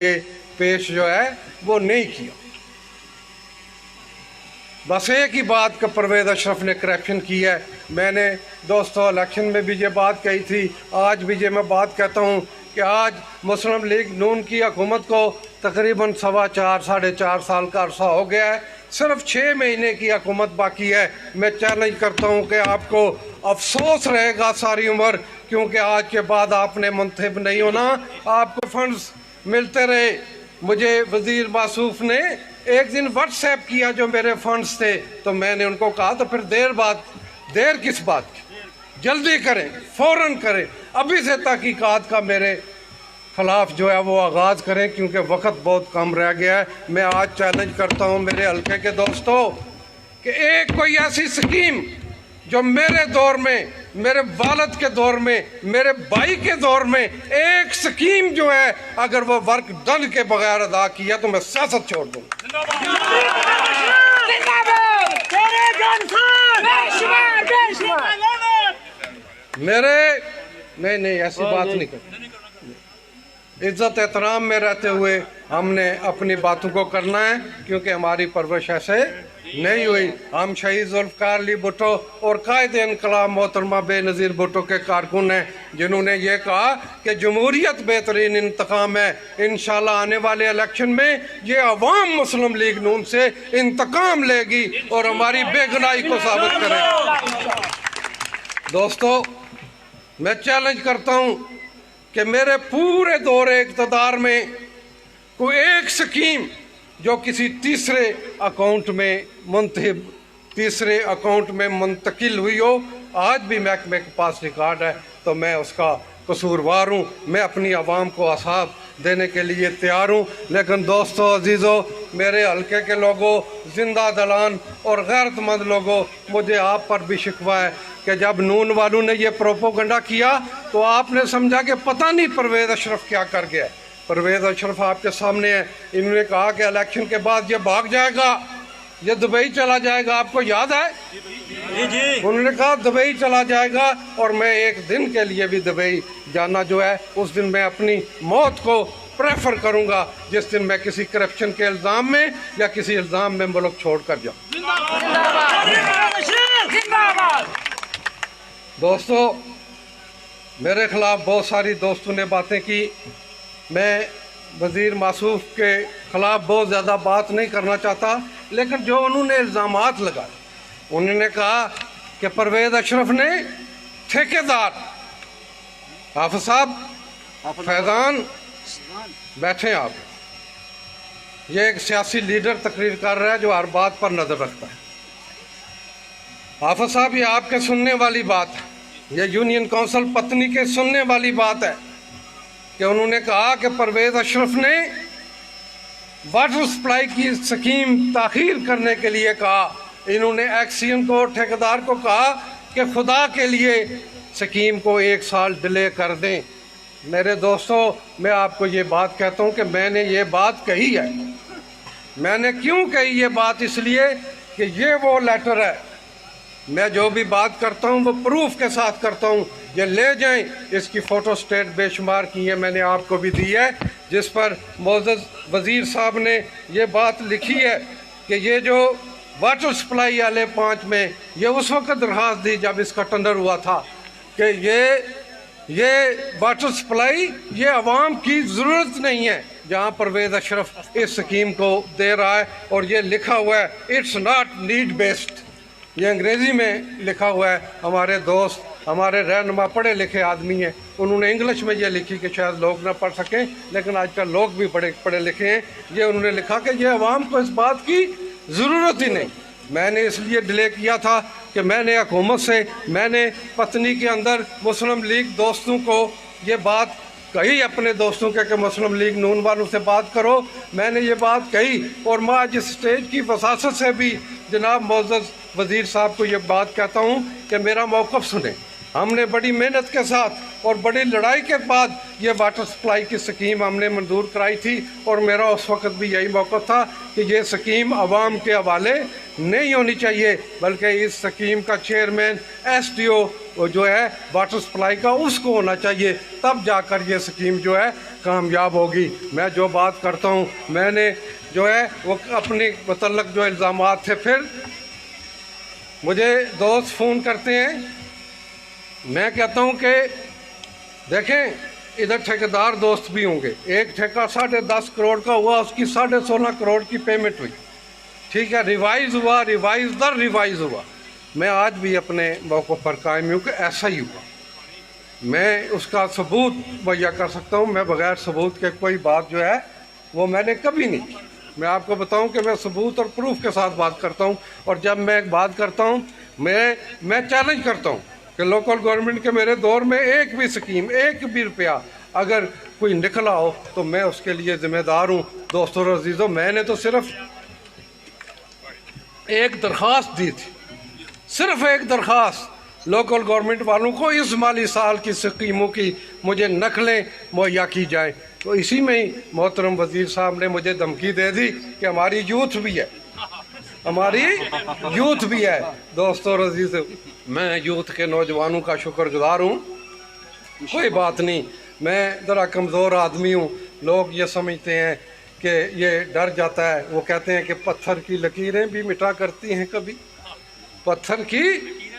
ये पेश जो है वो नहीं किया। बस एक ही बात का परवेज़ अशरफ ने करप्शन की है। मैंने दोस्तों इलेक्शन में भी ये बात कही थी, आज भी ये मैं बात कहता हूँ कि आज मुस्लिम लीग नून की हुकूमत को तकरीबन 4.25-4.5 साल का अरसा हो गया है, सिर्फ 6 महीने की हुकूमत बाकी है। मैं चैलेंज करता हूँ कि आपको अफसोस रहेगा सारी उम्र, क्योंकि आज के बाद आपने मुंतखब नहीं होना, आपको फंड्स मिलते रहे। मुझे वजीर मासूफ ने एक दिन व्हाट्सएप किया जो मेरे फंड्स थे, तो मैंने उनको कहा तो फिर देर किस बात की, जल्दी करें, फौरन करें, अभी से तहकीकात का मेरे खिलाफ जो है वो आगाज़ करें, क्योंकि वक्त बहुत कम रह गया है। मैं आज चैलेंज करता हूँ मेरे हल्के के दोस्तों कि एक कोई ऐसी स्कीम जो मेरे दौर में, मेरे वालिद के दौर में, मेरे भाई के दौर में एक स्कीम जो है अगर वो वर्क डन के बगैर अदा किया तो मैं सियासत छोड़ दूँ। मेरे नहीं ऐसी बात नहीं कर, इज्जत एहतराम में रहते हुए हमने अपनी बातों को करना है, क्योंकि हमारी परवरिश ऐसे नहीं हुई। हम शहीद जुल्फ़िकार अली भुट्टो और कायदे इनकलाब मोहतरमा बेनज़ीर भुट्टो के कारकुन हैं, जिन्होंने ये कहा कि जमहूरियत बेहतरीन इंतकाम है। इंशाल्लाह आने वाले इलेक्शन में ये अवाम मुस्लिम लीग नून से इंतकाम लेगी और हमारी बेगुनाही को साबित करेगी। दोस्तों, मैं चैलेंज करता हूँ कि मेरे पूरे दौरे इक़्तिदार में कोई एक स्कीम जो किसी तीसरे अकाउंट में मुंतकिल हुई हो, आज भी महकमे के पास रिकॉर्ड है, तो मैं उसका कसूरवार हूँ। मैं अपनी आवाम को असाब देने के लिए तैयार हूँ। लेकिन दोस्तों, अजीज़ों, मेरे हल्के के लोगों, जिंदा दलान और गैरतमंद लोगों, मुझे आप पर भी शिकवा है कि जब नून वालों ने ये प्रोपोगंडा किया तो आपने समझा कि पता नहीं परवेज़ अशरफ क्या कर गया। परवेज़ अशरफ आपके सामने है। इन्होंने कहा कि इलेक्शन के बाद ये भाग जाएगा, ये दुबई चला जाएगा, आपको याद है? जी। उन्होंने कहा दुबई चला जाएगा, और मैं एक दिन के लिए भी दुबई जाना जो है, उस दिन मैं अपनी मौत को प्रेफर करूंगा जिस दिन मैं किसी करप्शन के इल्ज़ाम में या किसी इल्ज़ाम में मुल्क छोड़ कर जाऊँ। दोस्तों, मेरे खिलाफ बहुत सारी दोस्तों ने बातें की। मैं वज़ीर मासूफ के ख़िलाफ़ बहुत ज़्यादा बात नहीं करना चाहता, लेकिन जो उन्होंने इल्ज़ामात लगाए, उन्होंने कहा कि परवेज़ अशरफ ने ठेकेदार, हाफ़िज़ साहब, फैज़ान बैठे आप, ये एक सियासी लीडर तकरीर कर रहा है जो हर बात पर नज़र रखता है। हाफ़िज़ साहब, ये आपके सुनने वाली बात है, ये यूनियन काउंसिल पत्नी के सुनने वाली बात है कि उन्होंने कहा कि परवेज़ अशरफ ने वाटर सप्लाई की स्कीम ताख़ीर करने के लिए कहा। इन्होंने एक्सियन को, ठेकेदार को कहा कि खुदा के लिए स्कीम को 1 साल डिले कर दें। मेरे दोस्तों, मैं आपको ये बात कहता हूँ कि मैंने ये बात कही है। मैंने क्यों कही ये बात? इसलिए कि ये वो लेटर है, मैं जो भी बात करता हूँ वो प्रूफ के साथ करता हूँ। ये ले जाएं, इसकी फ़ोटो स्टेट बेशुमार की है, मैंने आपको भी दी है, जिस पर मोअज़्ज़ज़ वज़ीर साहब ने ये बात लिखी है कि ये जो वाटर सप्लाई वाले 5 में, ये उस वक्त दरख्वास्त दी जब इसका टेंडर हुआ था कि ये वाटर सप्लाई ये आवाम की ज़रूरत नहीं है, जहाँ परवेज़ अशरफ इस स्कीम को दे रहा है। और ये लिखा हुआ है, इट्स नॉट नीड बेस्ड, ये अंग्रेज़ी में लिखा हुआ है। हमारे दोस्त, हमारे रहनुमा पढ़े लिखे आदमी हैं, उन्होंने इंग्लिश में ये लिखी कि शायद लोग ना पढ़ सकें, लेकिन आजकल लोग भी पढ़े लिखे हैं। ये उन्होंने लिखा कि ये अवाम को इस बात की ज़रूरत ही नहीं। मैंने इसलिए डिले किया था कि मैंने हुकूमत से, मैंने पत्नी के अंदर मुस्लिम लीग दोस्तों को ये बात कही, अपने दोस्तों के कि मुस्लिम लीग नून वालों से बात करो। मैंने ये बात कही और मैं आज इस स्टेज की वसासत से भी जनाब मोअज़्ज़ज़ वज़ीर साहब को ये बात कहता हूँ कि मेरा मौक़िफ़ सुने। हमने बड़ी मेहनत के साथ और बड़ी लड़ाई के बाद ये वाटर सप्लाई की स्कीम हमने मंजूर कराई थी, और मेरा उस वक्त भी यही मौक़िफ़ था कि ये स्कीम आवाम के हवाले नहीं होनी चाहिए, बल्कि इस स्कीम का चेयरमैन SDO जो है वाटर सप्लाई का उसको होना चाहिए, तब जाकर ये स्कीम जो है कामयाब होगी। मैं जो बात करता हूँ, मैंने जो है वो अपने मतलब जो इल्ज़ामात थे, फिर मुझे दोस्त फ़ोन करते हैं, मैं कहता हूँ कि देखें इधर ठेकेदार दोस्त भी होंगे, एक ठेका 10.5 करोड़ का हुआ, उसकी 16.5 करोड़ की पेमेंट हुई, ठीक है, रिवाइज़ हुआ, रिवाइज़ दर रिवाइज़ हुआ। मैं आज भी अपने मौक़ों पर कायम हूँ कि ऐसा ही हुआ। मैं उसका सबूत मुहैया कर सकता हूँ, मैं बग़ैर सबूत के कोई बात जो है वो मैंने कभी नहीं की। मैं आपको बताऊं कि मैं सबूत और प्रूफ के साथ बात करता हूं, और जब मैं एक बात करता हूं, मैं चैलेंज करता हूं कि लोकल गवर्नमेंट के मेरे दौर में एक भी स्कीम, एक भी रुपया अगर कोई निकला हो तो मैं उसके लिए ज़िम्मेदार हूं। दोस्तों और अजीज़ों, मैंने तो सिर्फ एक दरख्वास्त दी थी, सिर्फ एक दरख्वास्त लोकल गवर्नमेंट वालों को, इस माली साल की स्कीमों की मुझे नकलें मुहैया की जाए। तो इसी में ही मोहतरम वज़ीर साहब ने मुझे धमकी दे दी कि हमारी यूथ भी है, हमारी यूथ भी है। दोस्तों और अजीज़, मैं यूथ के नौजवानों का शुक्रगुजार हूँ, कोई बात नहीं, मैं ज़रा कमज़ोर आदमी हूँ। लोग ये समझते हैं कि ये डर जाता है, वो कहते हैं कि पत्थर की लकीरें भी मिटा करती हैं कभी, पत्थर की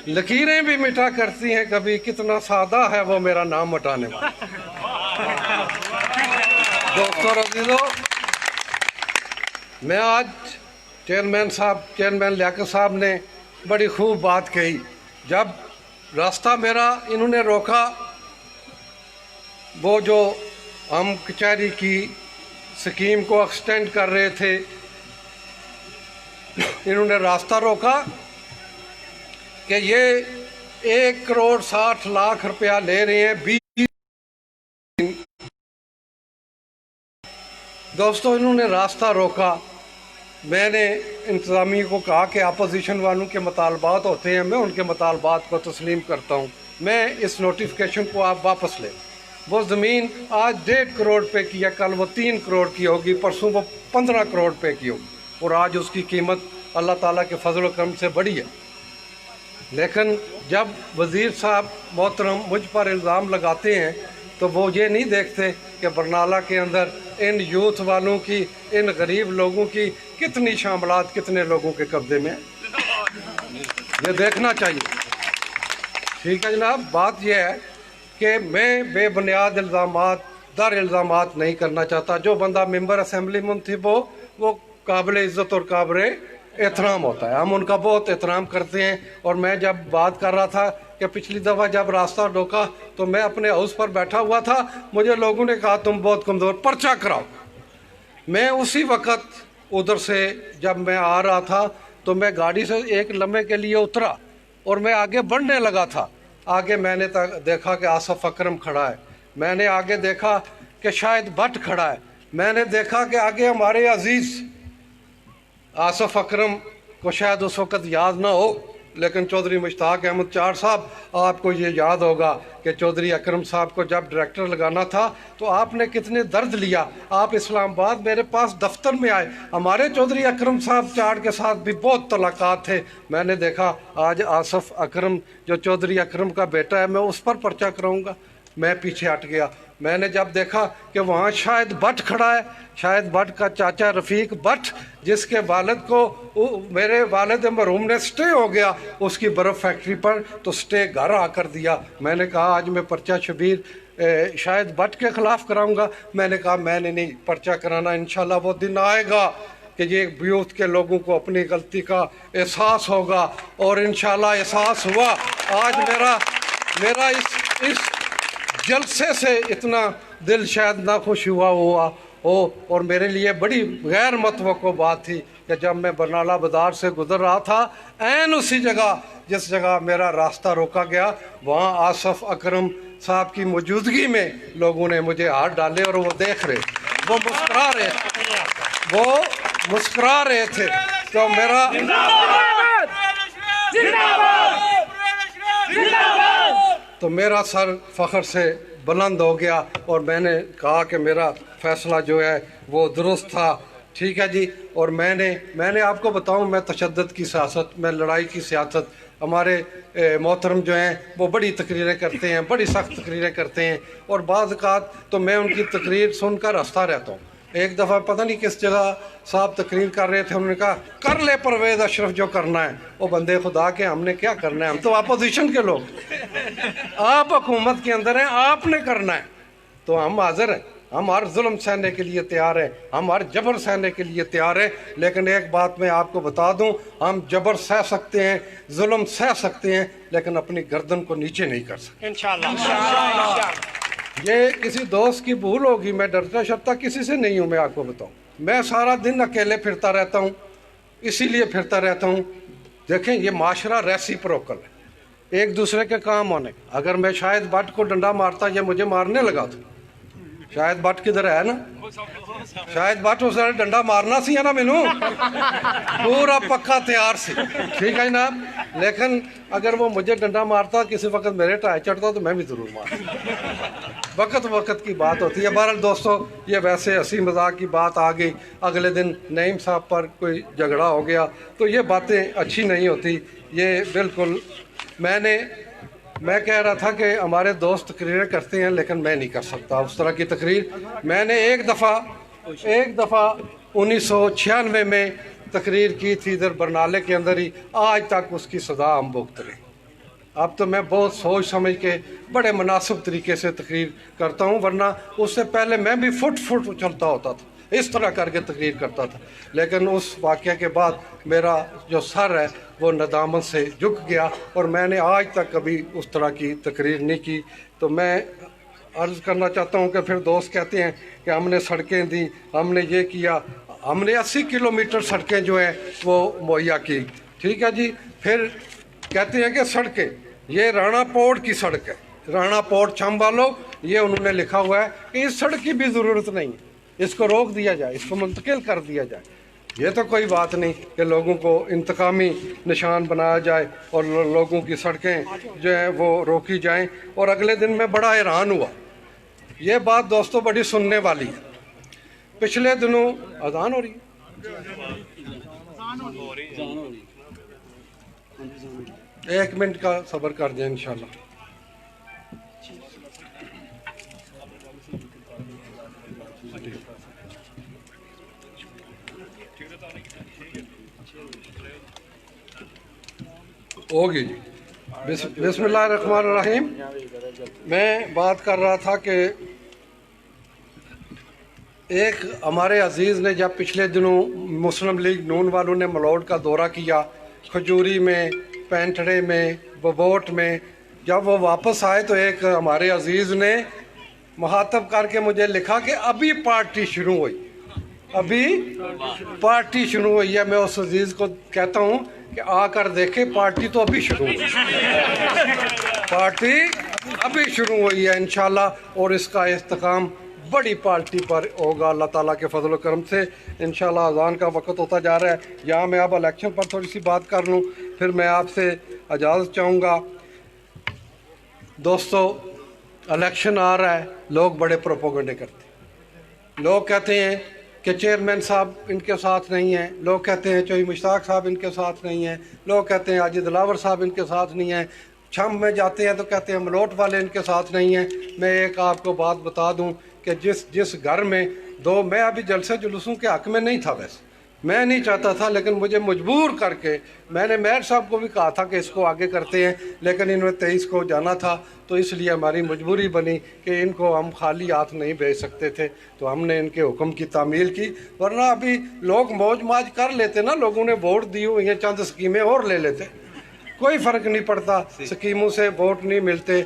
लकीरें भी मिटा करती हैं कभी, कितना सादा है वो मेरा नाम मिटाने वाला। दोस्तों और अजीज़ों, मैं आज चेयरमैन लियाकत साहब ने बड़ी खूब बात कही। जब रास्ता मेरा इन्होंने रोका, वो जो हम कचहरी की स्कीम को एक्सटेंड कर रहे थे, इन्होंने रास्ता रोका कि ये 1 करोड़ 60 लाख रुपया ले रहे हैं 20। दोस्तों, इन्होंने रास्ता रोका। मैंने इंतज़ामिया को कहा कि अपोजिशन वालों के मुतालबात होते हैं, मैं उनके मुतालबात को तस्लीम करता हूँ, मैं इस नोटिफिकेशन को आप वापस लें। वो ज़मीन आज 1.5 करोड़ पे की है, कल वो 3 करोड़ की होगी, परसों वो 15 करोड़ पे की होगी, और आज उसकी कीमत अल्लाह ताला के फजल व करम से बड़ी है। लेकिन जब वज़ीर साहब मोहतरम मुझ पर इल्ज़ाम लगाते हैं तो वो ये नहीं देखते कि बरनाला के अंदर इन यूथ वालों की, इन गरीब लोगों की कितनी शामलात कितने लोगों के कब्ज़े में, ये देखना चाहिए। ठीक है जनाब, बात यह है कि मैं बेबुनियाद इल्ज़ामात नहीं करना चाहता। जो बंदा मेंबर असेंबली मुंतखब हो वो काबिल इज़्ज़त और काबिल एहतराम होता है, हम उनका बहुत एहतराम करते हैं। और मैं जब बात कर रहा था कि पिछली दफ़ा जब रास्ता रोका तो मैं अपने हाउस पर बैठा हुआ था, मुझे लोगों ने कहा तुम बहुत कमज़ोर, पर्चा कराओ। मैं उसी वक़्त उधर से जब मैं आ रहा था तो मैं गाड़ी से एक लम्हे के लिए उतरा और मैं आगे बढ़ने लगा था। आगे मैंने देखा कि आसफ़ अकरम खड़ा है, मैंने आगे देखा कि शाहिद भट्ट खड़ा है, मैंने देखा कि आगे हमारे अजीज़ आसफ़ अकरम को शायद उस वक़्त याद ना हो, लेकिन चौधरी मुश्ताक अहमद चार साहब, आपको ये याद होगा कि चौधरी अकरम साहब को जब डायरेक्टर लगाना था तो आपने कितने दर्द लिया। आप इस्लामाबाद मेरे पास दफ्तर में आए, हमारे चौधरी अकरम साहब चार्ड के साथ भी बहुत तलाक़ात थे। मैंने देखा आज आसफ़ अकरम जो चौधरी अकरम का बेटा है, मैं उस पर पर्चा कराऊँगा, मैं पीछे हट गया। मैंने जब देखा कि वहाँ शाहिद भट्ट खड़ा है, शाहिद भट्ट का चाचा रफ़ीक भट्ट, जिसके वालिद को मेरे वालिद मरहूम ने स्टे हो गया उसकी बर्फ़ फैक्ट्री पर, तो स्टे घर आकर दिया। मैंने कहा आज मैं पर्चा शबीर शाहिद भट्ट के ख़िलाफ़ कराऊंगा। मैंने कहा मैंने नहीं पर्चा कराना, इंशाल्लाह वो दिन आएगा कि ये यूथ के लोगों को अपनी गलती का एहसास होगा, और इंशाल्लाह एहसास हुआ। आज मेरा इस जलसे से इतना दिल शायद ना खुश हुआ हो, और मेरे लिए बड़ी गैर मतवक्को बात थी कि जब मैं बरनाला बाज़ार से गुज़र रहा था, ऐन उसी जगह जिस जगह मेरा रास्ता रोका गया, वहाँ आसफ़ अकरम साहब की मौजूदगी में लोगों ने मुझे हाथ डाले और वो देख रहे, वो मुस्कुरा रहे थे। तो मेरा सर फ़ख्र से बुलंद हो गया और मैंने कहा कि मेरा फ़ैसला जो है वो दुरुस्त था। ठीक है जी। और मैंने आपको बताऊं, मैं तशद्दुद की सियासत, मैं लड़ाई की सियासत, हमारे मोहतरम जो हैं वो बड़ी तकरीरें करते हैं, बड़ी सख्त तकरीरें करते हैं, और बाज़ औक़ात तो मैं उनकी तकरीर सुनकर हंसता रहता हूँ। एक दफ़ा पता नहीं किस जगह साहब तकरीर कर रहे थे, उन्होंने कहा कर ले परवेज़ अशरफ जो करना है। वो बंदे खुदा के, हमने क्या करना है, हम तो अपोजिशन के लोग, आप हुकूमत के अंदर हैं, आपने करना है। तो हम हाजिर हैं, हम हर जुल्म सहने के लिए तैयार हैं, हम हर जबर सहने के लिए तैयार हैं। लेकिन एक बात मैं आपको बता दूं, हम जबर सह सकते हैं, जुल्म सह सकते हैं, लेकिन अपनी गर्दन को नीचे नहीं कर सकते इंशाअल्लाह। ये किसी दोस्त की भूल होगी, मैं डरता शरता किसी से नहीं हूँ। मैं आपको बताऊँ, मैं सारा दिन अकेले फिरता रहता हूँ, इसीलिए फिरता रहता हूँ। देखें, ये माशरा रेसिप्रोकल है, एक दूसरे के काम आने। अगर मैं शायद भट्ट को डंडा मारता, ये मुझे मारने लगा था, शायद भट्ट किधर है ना, शायद भट्ट उस डंडा मारना सी है ना, मैनू पूरा पक्का तैयार सी, ठीक है ना। लेकिन अगर वो मुझे डंडा मारता, किसी वक्त मेरे टाई चढ़ता, तो मैं भी ज़रूर मारता। वक्त वक्त की बात होती है। बहरहाल दोस्तों, ये वैसे हंसी मजाक की बात आ गई, अगले दिन नईम साहब पर कोई झगड़ा हो गया, तो ये बातें अच्छी नहीं होती। ये बिल्कुल मैं कह रहा था कि हमारे दोस्त तकरीरें करते हैं, लेकिन मैं नहीं कर सकता उस तरह की तकरीर। मैंने एक दफ़ा 1996 में तकरीर की थी इधर बरनाले के अंदर ही, आज तक उसकी सज़ा हम भुगत रहे। अब तो मैं बहुत सोच समझ के बड़े मुनासिब तरीके से तकरीर करता हूँ, वरना उससे पहले मैं भी फुट चलता होता था, इस तरह करके तकरीर करता था। लेकिन उस वाक़े के बाद मेरा जो सर है वो नदामत से झुक गया, और मैंने आज तक कभी उस तरह की तकरीर नहीं की। तो मैं अर्ज़ करना चाहता हूँ कि फिर दोस्त कहते हैं कि हमने सड़कें दी, हमने ये किया, हमने 80 किलोमीटर सड़कें जो हैं वो मुहैया की, ठीक है जी। फिर कहते हैं कि सड़कें, ये राणा पोर्ट की सड़क है, राणा पोर्ट छाम्बालो, ये उन्होंने लिखा हुआ है कि इस सड़क की भी ज़रूरत नहीं है, इसको रोक दिया जाए, इसको मुंतकिल कर दिया जाए। ये तो कोई बात नहीं कि लोगों को इंतकामी निशान बनाया जाए और लोगों की सड़कें जो हैं वो रोकी जाएं। और अगले दिन मैं बड़ा हैरान हुआ, ये बात दोस्तों बड़ी सुनने वाली है। पिछले दिनों अजान हो रही है, एक मिनट का सब्र कर दें इंशाल्लाह। होगी जी। बिस्मिल्लाहिर्रहमानिर्रहीम। मैं बात कर रहा था कि एक हमारे अजीज़ ने जब पिछले दिनों मुस्लिम लीग नून वालों ने मलौट का दौरा किया, खजूरी में, पेंटड़े में, बबोट में, जब वो वापस आए तो एक हमारे अजीज़ ने मुखातब करके मुझे लिखा कि अभी पार्टी शुरू हुई, अभी पार्टी शुरू हुई है। मैं उस अजीज़ को कहता हूँ कि आकर देखे, पार्टी तो अभी शुरू हुई, पार्टी अभी शुरू हुई है इंशाल्लाह, और इसका इख्तिताम बड़ी पार्टी पर होगा अल्लाह ताला के फजल करम से इंशाल्लाह। अज़ान का वक्त होता जा रहा है, यहाँ मैं अब इलेक्शन पर थोड़ी सी बात कर लूँ, फिर मैं आपसे इजाज़त चाहूँगा। दोस्तों, इलेक्शन आ रहा है, लोग बड़े प्रोपोगंडे करते हैं। लोग कहते हैं कि चेयरमैन साहब इनके साथ नहीं हैं, लोग कहते हैं चौधरी मुश्ताक साहब इनके साथ नहीं हैं, लोग कहते हैं हाजी दिलावर साहब इनके साथ नहीं हैं, छम में जाते हैं तो कहते हैं मलोट वाले इनके साथ नहीं हैं। मैं एक आपको बात बता दूं कि जिस घर में दो, मैं अभी जलसे जुलूसों के हक़ में नहीं था, वैसे मैं नहीं चाहता था, लेकिन मुझे मजबूर करके मैंने मेयर साहब को भी कहा था कि इसको आगे करते हैं, लेकिन इन्होंने 23 को जाना था, तो इसलिए हमारी मजबूरी बनी कि इनको हम खाली हाथ नहीं भेज सकते थे, तो हमने इनके हुक्म की तामील की। वरना अभी लोग मौज माज कर लेते ना, लोगों ने वोट दी हुई हैं, चंद स्कीमें और ले लेते, कोई फ़र्क नहीं पड़ता, स्कीमों से वोट नहीं मिलते।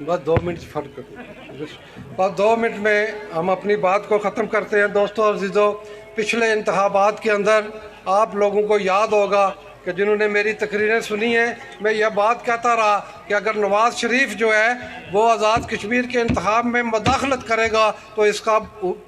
बस 2 मिनट फर्क, बस 2 मिनट में हम अपनी बात को ख़त्म करते हैं। दोस्तों और अजीज़ों, पिछले इंतखाबात के अंदर आप लोगों को याद होगा कि जिन्होंने मेरी तकरीरें सुनी हैं, मैं यह बात कहता रहा कि अगर नवाज़ शरीफ जो है वो आज़ाद कश्मीर के इंतखाब में मदाखलत करेगा तो इसका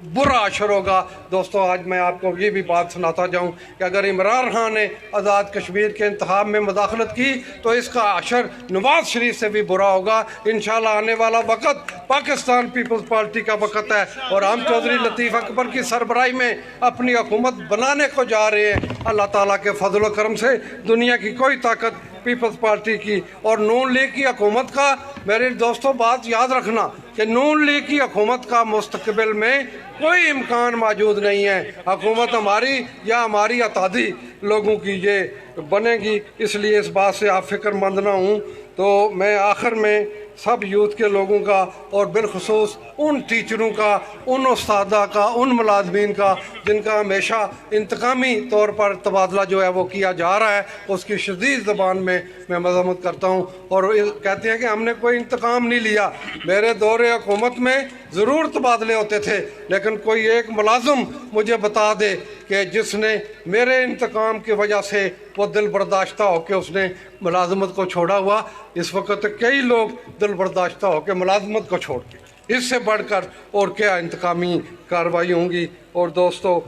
बुरा असर होगा। दोस्तों, आज मैं आपको ये भी बात सुनाता जाऊँ कि अगर इमरान खान ने आज़ाद कश्मीर के इंतखाब में मदाखलत की तो इसका असर नवाज़ शरीफ से भी बुरा होगा। इंशाल्लाह आने वाला वक़्त पाकिस्तान पीपल्स पार्टी का वक़्त है और हम चौधरी लतीफ़ अकबर की सरबराही में अपनी हुकूमत बनाने को जा रहे हैं। अल्लाह ताला के फजल व करम से दुनिया की कोई ताकत पीपल्स पार्टी की और नून लीग की हुकूमत का, मेरे दोस्तों बात याद रखना कि नून लीग की हुकूमत का मुस्तकबिल में कोई इम्कान मौजूद नहीं है। हुकूमत हमारी या हमारी अतादी लोगों की ये बनेगी, इसलिए इस बात से आप फिक्रमंद ना हूँ। तो मैं आखिर में सब यूथ के लोगों का और बिलखसूस उन टीचरों का, उन उस्तादा का, उन मुलाजमीन का जिनका हमेशा इंतकामी तौर पर तबादला जो है वो किया जा रहा है, उसकी शदीद ज़बान में मैं मज़म्मत करता हूँ। और कहते हैं कि हमने कोई इंतकाम नहीं लिया। मेरे दौरे हुकूमत में ज़रूर तबादले होते थे, लेकिन कोई एक मुलाजिम मुझे बता दे कि जिसने मेरे इंतकाम की वजह से वो दिल बर्दाश्ता होकर उसने मुलाजमत को छोड़ा हुआ। इस वक्त कई लोग दिल बर्दाश्ता होकर मुलाजमत को छोड़ के, इससे बढ़कर और क्या इंतकामी कार्रवाई होंगी। और दोस्तों,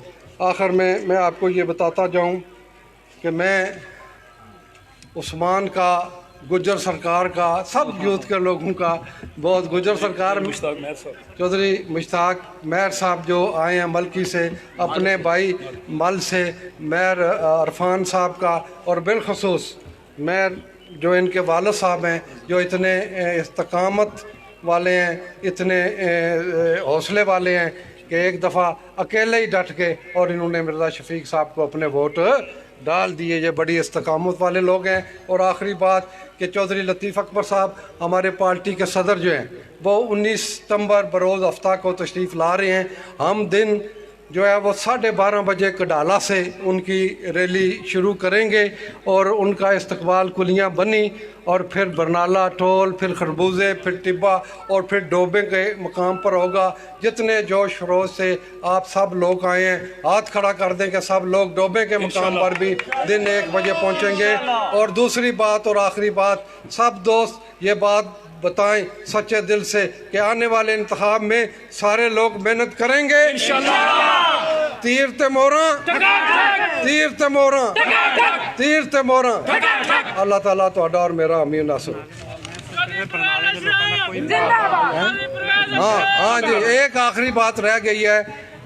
आखिर में मैं आपको ये बताता जाऊँ कि मैं उस्मान का, गुज्जर सरकार का, सब यूथ के लोगों का बहुत, गुज्जर सरकार चौधरी मुश्ताक मेहर साहब जो आए हैं मलकी से, अपने भाई मल से मेहर अरफान साहब का, और बिलखसूस मेहर जो इनके वालिद साहब हैं जो इतने इस्तकामत वाले हैं, इतने हौसले वाले हैं कि एक दफ़ा अकेले ही डट के और इन्होंने मिर्ज़ा शफीक साहब को अपने वोट डाल दिए। ये बड़ी इस्तकामत वाले लोग हैं। और आखिरी बात कि चौधरी लतीफ़ अकबर साहब हमारे पार्टी के सदर जो हैं वो 19 सितंबर बरोज़ हफ्ता को तशरीफ़ ला रहे हैं। हम दिन जो है वो 12:30 बजे कडाला से उनकी रैली शुरू करेंगे और उनका इस्तकबाल कुलियाँ बनी और फिर बरनाला टोल, फिर खरबूजे, फिर टिब्बा और फिर डोबे के मकाम पर होगा। जितने जोश खरोश से आप सब लोग आए हैं, हाथ खड़ा कर दें कि सब लोग डोबे के मकाम पर भी दिन 1 बजे पहुँचेंगे। और दूसरी बात और आखिरी बात, सब दोस्त ये बात बताएं सच्चे दिल से कि आने वाले इंतखाब में सारे लोग मेहनत करेंगे इंशाल्लाह। तीर ते मोरा, तीर ते मोरा, तीर ते मोरा। अल्लाह ताला तुहाडा और मेरा अमीन नासर। हाँ जी, एक आखिरी बात रह गई है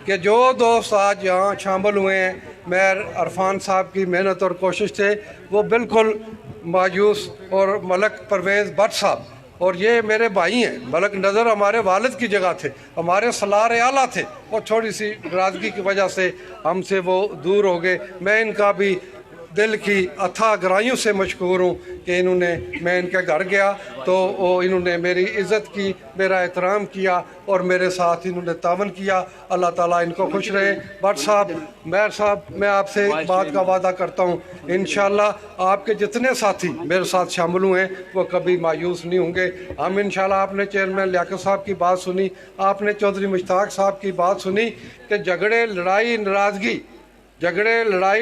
कि जो दोस्त आज यहाँ शामिल हुए हैं मेहर अरफान साहब की मेहनत और कोशिश से, वो बिल्कुल मायूस, और मलक परवेज़ भट्ट साहब, और ये मेरे भाई हैं। मलक नज़र हमारे वालिद की जगह थे, हमारे सलार आला थे, और थोड़ी सी नाराज़गी की वजह से हमसे वो दूर हो गए। मैं इनका भी दिल की अथाह गहराइयों से मशकूर हूँ कि इन्होंने, मैं इनके घर गया तो इन्होंने मेरी इज़्ज़त की, मेरा एहतराम किया और मेरे साथ इन्होंने तावन किया। अल्लाह ताला इनको खुश रहे। भट्ट साहब, मेयर साहब, मैं आपसे एक बात का वादा करता हूँ, इंशाल्लाह आपके जितने साथी मेरे साथ शामिल हुए हैं वो कभी मायूस नहीं होंगे। हम इंशाल्लाह, आपने चेयरमैन लियाकत साहब की बात सुनी, आपने चौधरी मुश्ताक साहब की बात सुनी कि झगड़े, लड़ाई,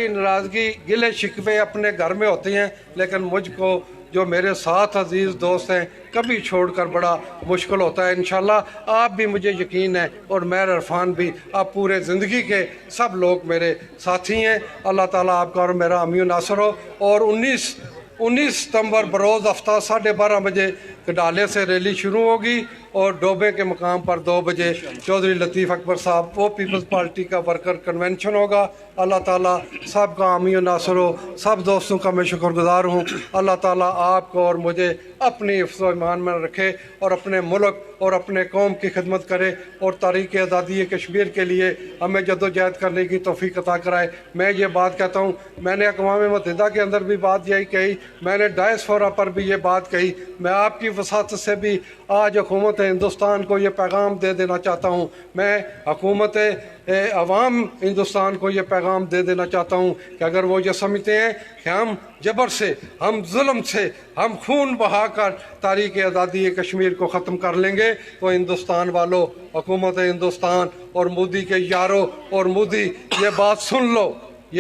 नाराज़गी, गिले शिकवे अपने घर में होते हैं, लेकिन मुझको जो मेरे साथ अजीज़ दोस्त हैं कभी छोड़कर बड़ा मुश्किल होता है। इंशाल्लाह आप भी, मुझे यकीन है, और मेयर इरफान भी, आप पूरे ज़िंदगी के सब लोग मेरे साथी हैं। अल्लाह ताला आपका और मेरा अमीर नासर हो। और 19 सितंबर बरोज़ हफ्ता 12:30 बजे कडाले से रैली शुरू होगी और डोबे के मकाम पर 2 बजे चौधरी लतीफ़ अकबर साहब, वो पीपल्स पार्टी का वर्कर कन्वेंशन होगा। अल्लाह ताला सब का अमीर नासर हो। सब दोस्तों का मैं शुक्रगुजार हूँ। अल्लाह ताला आपको और मुझे अपनी हिफ्ज़ व ईमान में रखे और अपने मुल्क और अपने कौम की खिदमत करे और तारीख़ आज़ादी कश्मीर के लिए हमें जद्दोजहद करने की तौफ़ीक़ अता कराए। मैं ये बात कहता हूँ, मैंने अक़वाम मुत्तहिदा के अंदर भी बात यही कही, मैंने डायस्पोरा पर भी ये बात कही, मैं आपकी वसात से भी आज हुकूमत हिंदुस्तान को ये पैगाम दे देना चाहता हूँ। मैं हुकूमत अवाम हिंदुस्तान को ये पैगाम दे देना चाहता हूँ कि अगर वो ये समझते हैं कि हम जबर से, हम जुल्म से, हम खून बहाकर तारीख़ आज़ादी कश्मीर को ख़त्म कर लेंगे, तो हिंदुस्तान वालों, हुकूमत हिंदुस्तान और मोदी के यारों, और मोदी ये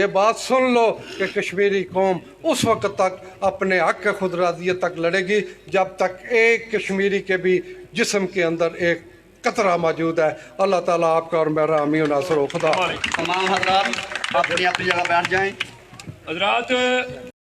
बात सुन लो कि कश्मीरी कौम उस वक्त तक अपने हक़ खुदराजियत तक लड़ेगी जब तक एक कश्मीरी के भी जिस्म के अंदर एक कतरा मौजूद है। अल्लाह ताला आपका और मेरा अमीर नासर हो। खुदा। तमाम हज़रात अपनी अपनी जगह बैठ जाएं। हज़रात